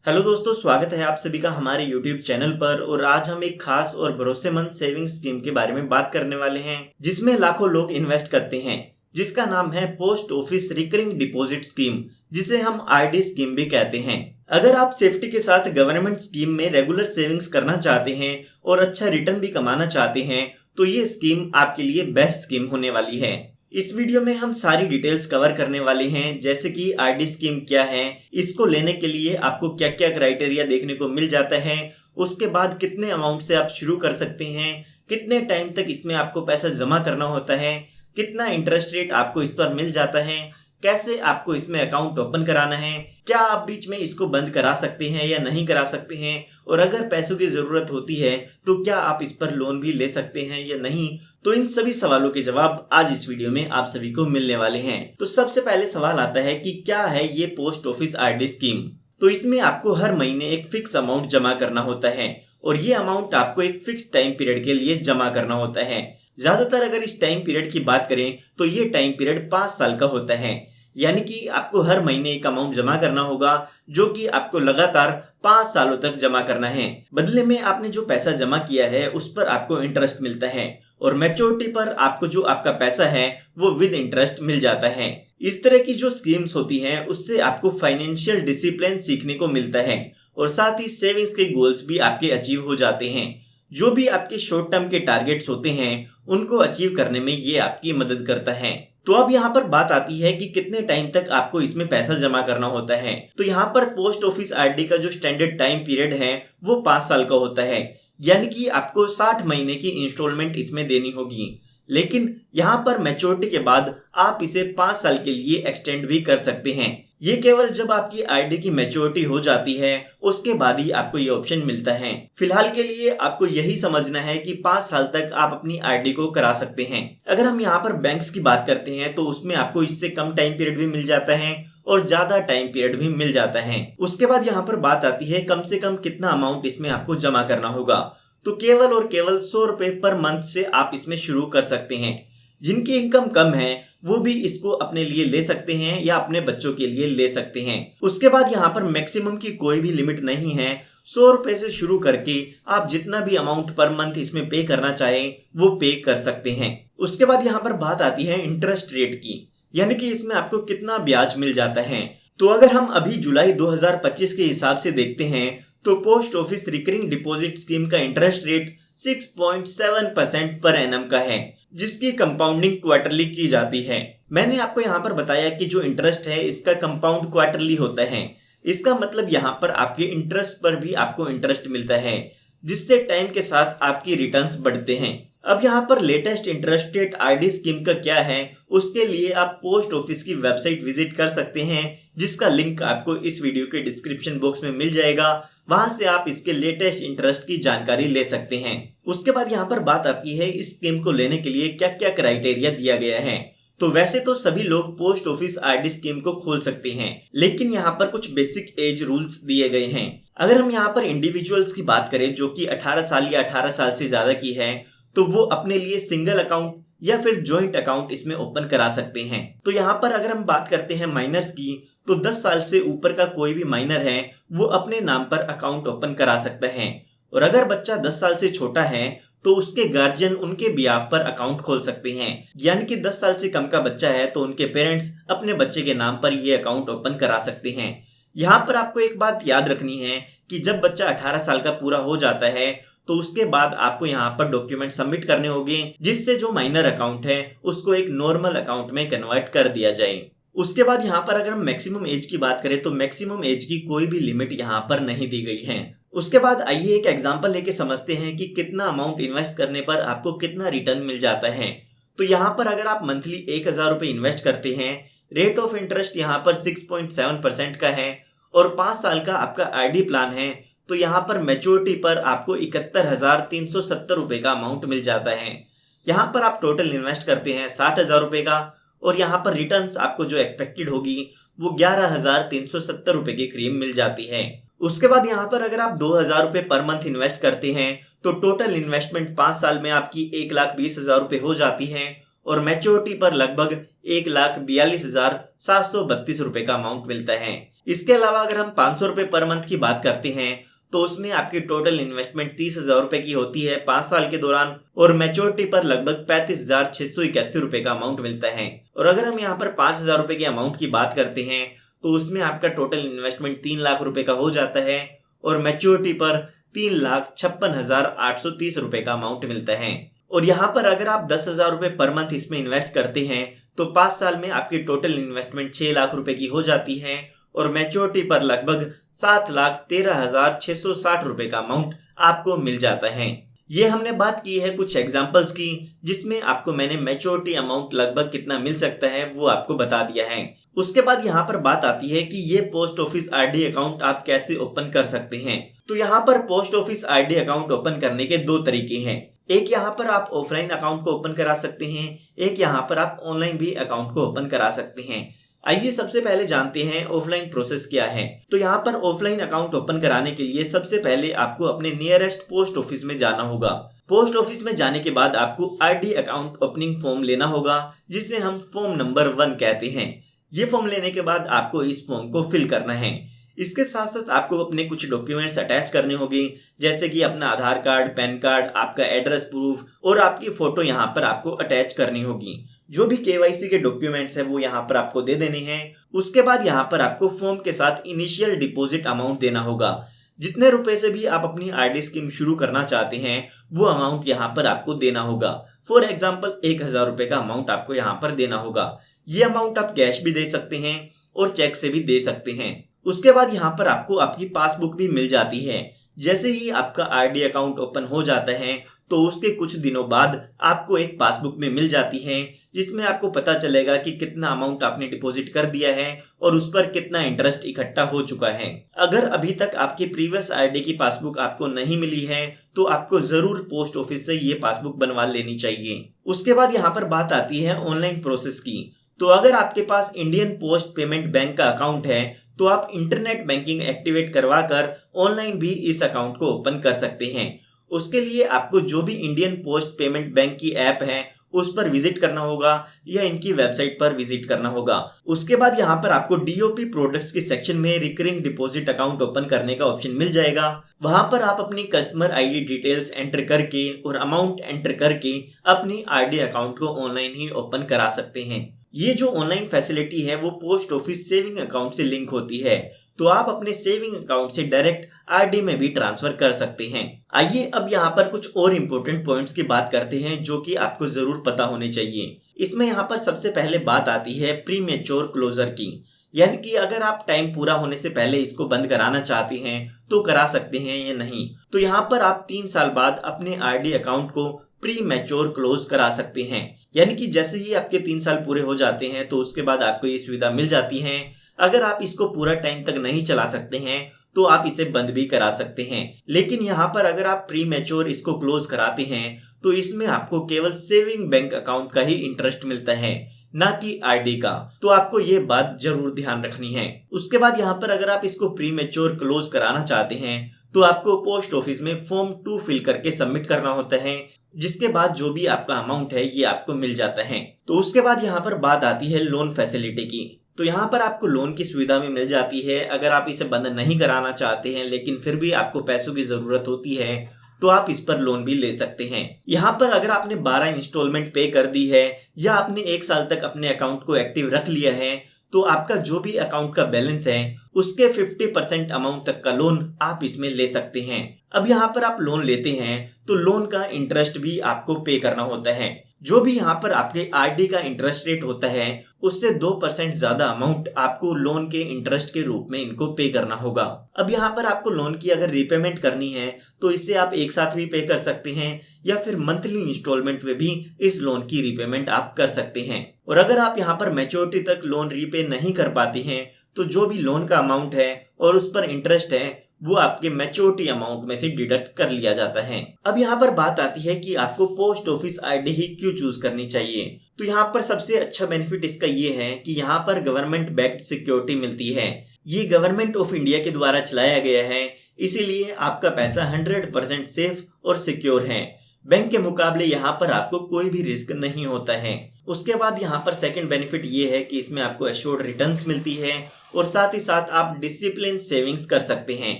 Hello दोस्तों, स्वागत है आप सभी का हमारे YouTube चैनल पर। और आज हम एक खास और भरोसेमंद सेविंग स्कीम के बारे में बात करने वाले हैं जिसमें लाखों लोग इन्वेस्ट करते हैं, जिसका नाम है post office recurring deposit scheme, जिसे हम आरडी स्कीम भी कहते हैं। अगर आप सेफ्टी के साथ गवर्नमेंट स्कीम में रेगुलर सेविंग्स करना चाहते हैं और अच्छा रिटर्न भी कमाना चाहते हैं तो ये स्कीम आपके लिए बेस्ट स्कीम होने वाली है। इस वीडियो में हम सारी डिटेल्स कवर करने वाले हैं, जैसे कि आरडी स्कीम क्या है, इसको लेने के लिए आपको क्या क्या क्राइटेरिया देखने को मिल जाता है, उसके बाद कितने अमाउंट से आप शुरू कर सकते हैं, कितने टाइम तक इसमें आपको पैसा जमा करना होता है, कितना इंटरेस्ट रेट आपको इस पर मिल जाता है, कैसे आपको इसमें अकाउंट ओपन कराना है, क्या आप बीच में इसको बंद करा सकते हैं या नहीं करा सकते हैं, और अगर पैसों की जरूरत होती है तो क्या आप इस पर लोन भी ले सकते हैं या नहीं। तो इन सभी सवालों के जवाब आज इस वीडियो में आप सभी को मिलने वाले हैं। तो सबसे पहले सवाल आता है कि क्या है ये पोस्ट ऑफिस आरडी स्कीम। तो इसमें आपको हर महीने एक फिक्स अमाउंट जमा करना होता है और ये अमाउंट आपको एक फिक्स टाइम पीरियड के लिए जमा करना होता है। ज्यादातर अगर इस टाइम पीरियड की बात करें तो ये टाइम पीरियड 5 साल का होता है, यानी कि आपको हर महीने एक अमाउंट जमा करना होगा जो कि आपको लगातार 5 सालों तक जमा करना है। बदले में आपने जो पैसा जमा किया है उस पर आपको इंटरेस्ट मिलता है और मैच्योरिटी पर आपको जो आपका पैसा है वो विद इंटरेस्ट मिल जाता है। इस तरह की जो स्कीम्स होती हैं उससे आपको फाइनेंशियल डिसिप्लिन सीखने को मिलता है और साथ ही सेविंग्स के गोल्स भी आपके अचीव हो जाते हैं। जो भी आपके शॉर्ट टर्म के टारगेट्स होते हैं उनको अचीव करने में ये आपकी मदद करता है। तो अब यहाँ पर बात आती है कि कितने टाइम तक आपको इसमें पैसा जमा करना होता है। तो यहाँ पर पोस्ट ऑफिस आरडी का जो स्टैंडर्ड टाइम पीरियड है वो 5 साल का होता है, यानी कि आपको 60 महीने की इंस्टॉलमेंट इसमें देनी होगी। लेकिन यहाँ पर मैच्योरिटी के बाद आप इसे 5 साल के लिए एक्सटेंड भी कर सकते हैं। ये केवल जब आपकी आरडी की मैच्योरिटी हो जाती है उसके बाद ही आपको ये ऑप्शन मिलता है। फिलहाल के लिए आपको यही समझना है कि 5 साल तक आप अपनी आरडी को करा सकते हैं। अगर हम यहाँ पर बैंक्स की बात करते हैं तो उसमें आपको इससे कम टाइम पीरियड भी मिल जाता है और ज्यादा टाइम पीरियड भी मिल जाता है। उसके बाद यहाँ पर बात आती है कम से कम कितना अमाउंट इसमें आपको जमा करना होगा। तो केवल और केवल 100 रुपए पर मंथ से आप इसमें शुरू कर सकते हैं। जिनकी इनकम कम है वो भी इसको अपने लिए ले सकते हैं या अपने बच्चों के लिए ले सकते हैं। उसके बाद यहाँ पर मैक्सिमम की कोई भी लिमिट नहीं है। 100 रुपए से शुरू करके आप जितना भी अमाउंट पर मंथ इसमें पे करना चाहें वो पे कर सकते हैं। उसके बाद यहाँ पर बात आती है इंटरेस्ट रेट की, यानी कि इसमें आपको कितना ब्याज मिल जाता है। तो अगर हम अभी जुलाई 2025 के हिसाब से देखते हैं तो post office recurring deposit scheme का इंटरेस्ट रेट 6.7% पर एनम का है, जिसकी कंपाउंडिंग क्वार्टरली की जाती है। मैंने आपको यहाँ पर बताया कि जो इंटरेस्ट है इसका कंपाउंड क्वार्टरली होता है। इसका मतलब यहाँ पर आपके इंटरेस्ट पर भी आपको इंटरेस्ट मिलता है, जिससे टाइम के साथ आपकी रिटर्न्स बढ़ते हैं। अब यहाँ पर latest interest rate RD scheme का क्या है उसके लिए आप पोस्ट ऑफिस की वेबसाइट विजिट कर सकते हैं, जिसका लिंक आपको इस वीडियो के डिस्क्रिप्शन बॉक्स में मिल जाएगा। वहां से आप इसके लेटेस्ट इंटरेस्ट की जानकारी ले सकते हैं। उसके बाद यहाँ पर बात आती है इस स्कीम को लेने के लिए क्या क्या क्राइटेरिया दिया गया है। तो वैसे तो सभी लोग पोस्ट ऑफिस आरडी स्कीम को खोल सकते हैं, लेकिन यहाँ पर कुछ बेसिक एज रूल्स दिए गए हैं। अगर हम यहाँ पर इंडिविजुअल्स की बात करें जो कि 18 साल या 18 साल से ज्यादा की है तो वो अपने लिए सिंगल अकाउंट या फिर जॉइंट अकाउंट इसमें ओपन करा सकते हैं। तो यहाँ पर अगर हम बात करते हैं माइनर्स की तो 10 साल से ऊपर का कोई भी माइनर है वो अपने नाम पर अकाउंट ओपन करा सकता है। और अगर बच्चा 10 साल से छोटा है तो उसके गार्जियन उनके बिहाफ पर अकाउंट खोल सकते हैं, यानी कि 10 साल से कम का बच्चा है तो उनके पेरेंट्स अपने बच्चे के नाम पर ये अकाउंट ओपन करा सकते हैं। यहाँ पर आपको एक बात याद रखनी है कि जब बच्चा 18 साल का पूरा हो जाता है तो उसके बाद आपको यहाँ पर डॉक्यूमेंट सबमिट करने होंगे, जिससे जो माइनर अकाउंट है उसको एक नॉर्मल अकाउंट में कन्वर्ट कर दिया जाए। उसके बाद यहाँ पर अगर हम मैक्सिमम एज की बात करें तो मैक्सिमम एज की कोई भी लिमिट यहाँ पर नहीं दी गई है। उसके बाद आइए एक एग्जांपल लेके समझते हैं कि कितना अमाउंट इन्वेस्ट करने पर आपको कितना रिटर्न मिल जाता है। तो यहाँ पर अगर आप मंथली 1000 रुपए इन्वेस्ट करते हैं, रेट ऑफ इंटरेस्ट यहाँ पर 6.7% का है और 5 साल का आपका आरडी प्लान है, तो यहाँ पर मैच्योरिटी पर आपको 71,370 रुपए का अमाउंट मिल जाता है। यहाँ पर आप टोटल इन्वेस्ट करते हैं 60,000 रुपए का और यहाँ पर रिटर्न्स आपको जो एक्सपेक्टेड होगी वो 11,370 रुपए के करीब मिल जाती है। उसके बाद यहाँ पर अगर आप 2,000 रुपए पर मंथ इन्वेस्ट करते हैं तो टोटल इन्वेस्टमेंट 5 साल में आपकी 1,20,000 रुपए हो जाती है और मैच्योरिटी पर लगभग 1,42,732 रुपए का अमाउंट मिलता है। इसके अलावा अगर हम 500 रुपए पर मंथ की बात करते हैं तो उसमें आपकी टोटल इन्वेस्टमेंट 30,000 रुपए की होती है 5 साल के दौरान, और मैच्योरिटी पर लगभग 35,681 रुपए का अमाउंट मिलता है। और अगर हम यहाँ पर 5,000 रुपए के अमाउंट की बात करते हैं तो उसमें आपका टोटल इन्वेस्टमेंट 3 लाख रुपए का हो जाता है, और मैच्योरिटी पर 3,56,830 रुपए का अमाउंट मिलता है। और यहाँ पर अगर आप 10,000 रुपए पर मंथ इसमें इन्वेस्ट करते हैं तो 5 साल में आपकी टोटल इन्वेस्टमेंट 6 लाख रुपए की हो जाती है, और मैच्योरिटी पर लगभग 7,13,660 रुपए का अमाउंट आपको मिल जाता है। ये हमने बात की है कुछ एग्जांपल्स की, जिसमें आपको मैंने मैच्योरिटी अमाउंट लगभग कितना मिल सकता है वो आपको बता दिया है। उसके बाद यहाँ पर बात आती है कि ये पोस्ट ऑफिस आरडी अकाउंट आप कैसे ओपन कर सकते हैं। तो यहाँ पर post office RD account open करने के 2 तरीके हैं। एक यहाँ पर आप ऑफलाइन अकाउंट को ओपन करा सकते हैं, एक यहाँ पर आप ऑनलाइन भी अकाउंट को ओपन करा सकते हैं। आइए सबसे पहले जानते हैं ऑफलाइन प्रोसेस क्या है। तो यहाँ पर ऑफलाइन अकाउंट ओपन कराने के लिए सबसे पहले आपको अपने नियरेस्ट पोस्ट ऑफिस में जाना होगा। पोस्ट ऑफिस में जाने के बाद आपको आरडी अकाउंट ओपनिंग फॉर्म लेना होगा, जिसे हम फॉर्म नंबर 1 कहते हैं। ये फॉर्म लेने के बाद आपको इस फॉर्म को फिल करना है। इसके साथ साथ आपको अपने कुछ डॉक्यूमेंट्स अटैच करने होंगे, जैसे कि अपना आधार कार्ड, पैन कार्ड, आपका एड्रेस प्रूफ और आपकी फोटो यहाँ पर आपको अटैच करनी होगी। जो भी केवाईसी के डॉक्यूमेंट्स है वो यहाँ पर आपको दे देने हैं। उसके बाद यहाँ पर आपको फॉर्म के साथ इनिशियल डिपॉजिट अमाउंट देना होगा। जितने रुपए से भी आप अपनी आरडी स्कीम शुरू करना चाहते हैं वो अमाउंट यहाँ पर आपको देना होगा। फॉर एग्जाम्पल 1,000 रुपए का अमाउंट आपको यहाँ पर देना होगा। ये अमाउंट आप कैश भी दे सकते हैं और चेक से भी दे सकते हैं। उसके बाद यहाँ पर आपको आपकी पासबुक भी मिल जाती है। जैसे ही आपका आरडी अकाउंट ओपन हो जाता है तो उसके कुछ दिनों बाद आपको एक पासबुक में मिल जाती है, जिसमें आपको पता चलेगा कि कितना अमाउंट आपने डिपॉजिट कर दिया है और उस पर कितना इंटरेस्ट इकट्ठा हो चुका है। अगर अभी तक आपकी प्रीवियस आरडी की पासबुक आपको नहीं मिली है तो आपको जरूर पोस्ट ऑफिस से ये पासबुक बनवा लेनी चाहिए। उसके बाद यहाँ पर बात आती है ऑनलाइन प्रोसेस की। तो अगर आपके पास इंडियन पोस्ट पेमेंट बैंक का अकाउंट है तो आप इंटरनेट बैंकिंग एक्टिवेट करवाकर ऑनलाइन भी इस अकाउंट को ओपन कर सकते हैं। उसके लिए आपको जो भी इंडियन पोस्ट पेमेंट बैंक की ऐप है उस पर विजिट करना होगा या इनकी वेबसाइट पर विजिट करना होगा। उसके बाद यहाँ पर आपको डीओपी प्रोडक्ट्स के सेक्शन में रिकरिंग डिपॉजिट अकाउंट ओपन करने का ऑप्शन मिल जाएगा। वहां पर आप अपनी कस्टमर आईडी डिटेल्स एंटर करके और अमाउंट एंटर करके अपनी आरडी अकाउंट को ऑनलाइन ही ओपन करा सकते हैं। ये जो ऑनलाइन फैसिलिटी है वो पोस्ट ऑफिस सेविंग अकाउंट से लिंक होती है, तो आप अपने सेविंग अकाउंट से डायरेक्ट आरडी में भी ट्रांसफर कर सकते हैं। आइए अब यहाँ पर कुछ और इम्पोर्टेंट पॉइंट्स की बात करते हैं जो कि आपको जरूर पता होने चाहिए। इसमें यहाँ पर सबसे पहले बात आती है प्री मैच्योर क्लोजर की, यानी कि अगर आप टाइम पूरा होने से पहले इसको बंद कराना चाहते हैं तो करा सकते हैं या नहीं। तो यहाँ पर आप 3 साल बाद अपने आरडी अकाउंट को प्री मैच्योर क्लोज करा सकते हैं, यानी कि जैसे ही आपके 3 साल पूरे हो जाते हैं तो उसके बाद आपको ये सुविधा मिल जाती है। अगर आप इसको पूरा टाइम तक नहीं चला सकते हैं तो आप इसे बंद भी करा सकते हैं। लेकिन यहाँ पर अगर आप प्री मैच्योर इसको क्लोज कराते हैं तो इसमें आपको केवल सेविंग बैंक अकाउंट का ही इंटरेस्ट मिलता है, ना कि आरडी का। तो आपको ये बात जरूर ध्यान रखनी है। उसके बाद यहाँ पर अगर आप इसको प्री मैच्योर क्लोज कराना चाहते हैं तो आपको पोस्ट ऑफिस में फॉर्म 2 फिल करके सबमिट करना होता है, जिसके बाद जो भी आपका अमाउंट है ये आपको मिल जाता है। तो उसके बाद यहाँ पर बात आती है लोन फैसिलिटी की। तो यहाँ पर आपको लोन की सुविधा भी मिल जाती है। अगर आप इसे बंद नहीं कराना चाहते हैं लेकिन फिर भी आपको पैसों की जरूरत होती है तो आप इस पर लोन भी ले सकते हैं। यहाँ पर अगर आपने 12 इंस्टॉलमेंट पे कर दी है या आपने 1 साल तक अपने अकाउंट को एक्टिव रख लिया है तो आपका जो भी अकाउंट का बैलेंस है उसके 50% अमाउंट तक का लोन आप इसमें ले सकते हैं। अब यहाँ पर आप लोन लेते हैं तो लोन का इंटरेस्ट भी आपको पे करना होता है। जो भी यहाँ पर आपके आरडी का इंटरेस्ट रेट होता है उससे 2% ज्यादा अमाउंट आपको लोन के इंटरेस्ट के रूप में इनको पे करना होगा। अब यहाँ पर आपको लोन की अगर रीपेमेंट करनी है तो इसे आप एक साथ भी पे कर सकते हैं या फिर मंथली इंस्टॉलमेंट में भी इस लोन की रीपेमेंट आप कर सकते हैं। और अगर आप यहाँ पर मैच्योरिटी तक लोन रीपे नहीं कर पाते हैं तो जो भी लोन का अमाउंट है और उस पर इंटरेस्ट है वो आपके मैच्योरिटी अमाउंट में से डिडक्ट कर लिया जाता है। अब यहाँ पर बात आती है कि आपको पोस्ट ऑफिस आरडी ही क्यों चूज करनी चाहिए। तो यहाँ पर सबसे अच्छा बेनिफिट इसका ये है कि यहाँ पर गवर्नमेंट बैक्ड सिक्योरिटी मिलती है। ये गवर्नमेंट ऑफ इंडिया के द्वारा चलाया गया है, इसीलिए आपका पैसा 100% सेफ और सिक्योर है। बैंक के मुकाबले यहाँ पर आपको कोई भी रिस्क नहीं होता है। उसके बाद यहाँ पर सेकंड बेनिफिट ये है कि इसमें आपको एश्योर्ड रिटर्न्स मिलती है और साथ ही साथ आप डिसिप्लिन सेविंग्स कर सकते हैं।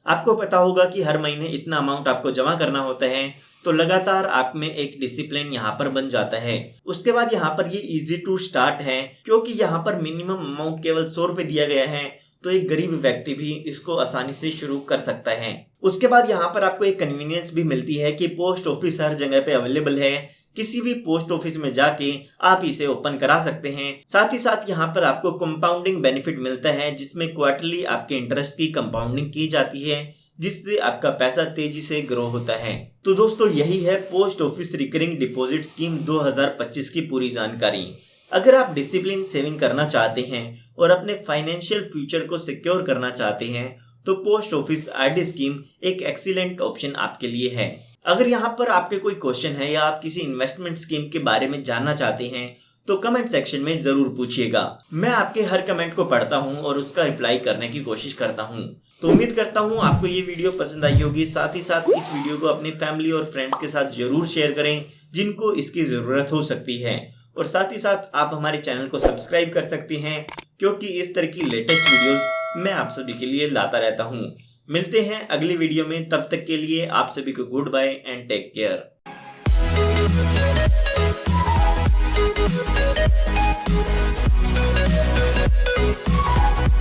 आपको पता होगा कि हर महीने इतना अमाउंट आपको जमा करना होता है, तो लगातार आप में एक डिसिप्लिन यहाँ पर बन जाता है। उसके बाद यहाँ पर ये इजी टू स्टार्ट है, क्योंकि यहाँ पर मिनिमम अमाउंट केवल 100 रुपए दिया गया है, तो एक गरीब व्यक्ति भी इसको आसानी से शुरू कर सकता है। उसके बाद यहाँ पर आपको एक कन्वीनियंस भी मिलती है कि पोस्ट ऑफिस हर जगह पे अवेलेबल है। किसी भी पोस्ट ऑफिस में जाके आप इसे ओपन करा सकते हैं। साथ ही साथ यहाँ पर आपको कंपाउंडिंग बेनिफिट मिलता है, जिसमें क्वार्टरली आपके इंटरेस्ट की कंपाउंडिंग की जाती है, जिससे आपका पैसा तेजी से ग्रो होता है। तो दोस्तों यही है post office recurring deposit scheme 2025 की पूरी जानकारी। अगर आप डिसिप्लिन सेविंग करना चाहते हैं और अपने फाइनेंशियल फ्यूचर को सिक्योर करना चाहते हैं, तो पोस्ट ऑफिस आरडी स्कीम एक एक्सीलेंट ऑप्शन आपके लिए है। अगर यहाँ पर आपके कोई क्वेश्चन है या आप किसी इन्वेस्टमेंट स्कीम के बारे में जानना चाहते हैं, तो कमेंट सेक्शन में जरूर पूछिएगा। मैं आपके हर कमेंट को पढ़ता हूँ और उसका रिप्लाई करने की कोशिश करता हूँ। तो उम्मीद करता हूँ आपको ये वीडियो पसंद आई होगी। साथ ही साथ इस वीडियो को अपनी फैमिली और फ्रेंड्स के साथ जरूर शेयर करें, जिनको इसकी जरूरत हो सकती है। और साथ ही साथ आप हमारे चैनल को सब्सक्राइब कर सकते हैं, क्योंकि इस तरह की लेटेस्ट वीडियोस मैं आप सभी के लिए लाता रहता हूँ। मिलते हैं अगली वीडियो में, तब तक के लिए आप सभी को good bye and take care. We'll be right back.